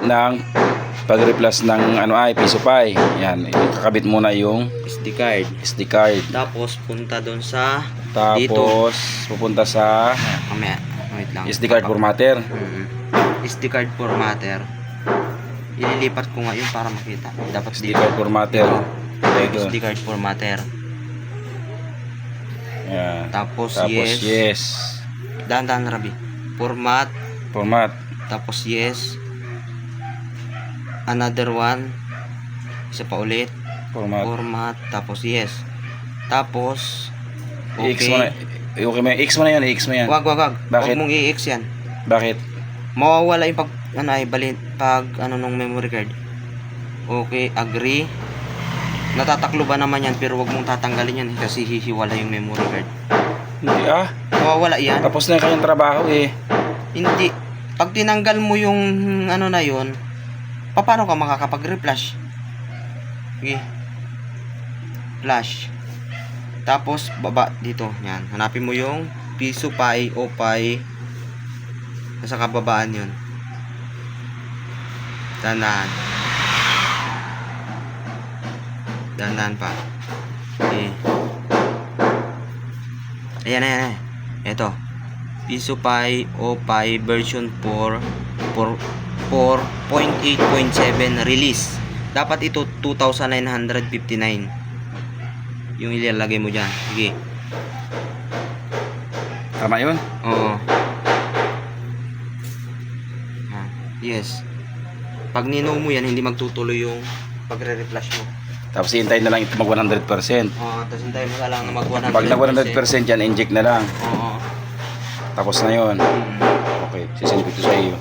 ng pag-replace ng ano ay piso pie. Yan, ikakabit muna yung SD card. SD card. Tapos punta doon sa dito. Tapos pupunta sa Mamaya, wait lang. SD card formatter. SD card formatter. Ililipat ko nga yun para makita. Dapat SD dito. card formatter. Dito. SD card formatter. Yan. Tapos Tapos yes. yes. Dahan-dahan Rabi. Format. Tapos yes. Another one. Isa pa ulit. Format. Tapos yes. Tapos I-X mo na. Okay mo, i-X mo na yan, i-X mo yan. Wag. Bakit? Wag mong i-X yan. Bakit? Mawawala yung pag nung memory card. Okay, agree. Natataklo ba naman yan, pero wag mong tatanggalin yan kasi hihiwala yung memory card. Hindi Mawawala yan. Tapos na yung kanyang trabaho eh. Hindi. Pag tinanggal mo yung ano na yun, paano ka makakapag-reflash? Okay. Flash. Tapos baba dito, yan. Hanapin mo yung piso pie o pie. Nasa kababaan yun. Dahan-dahan pa. Okay. Ayan. Ito. Piso pie o pie version 4.8.7 release. Dapat ito 2,959 yung ilalagay mo dyan. Sige. Tama yun? Oo. Yes. Pag nino mo yan, hindi magtutuloy yung pagre-reflash mo. Tapos hintayin na lang ito mag 100%. Tapos hintayin mo na lang na mag 100%. Pag nag 100% yan, inject na lang. Oo. Tapos na yun. Okay, sisend ko ito sa iyo.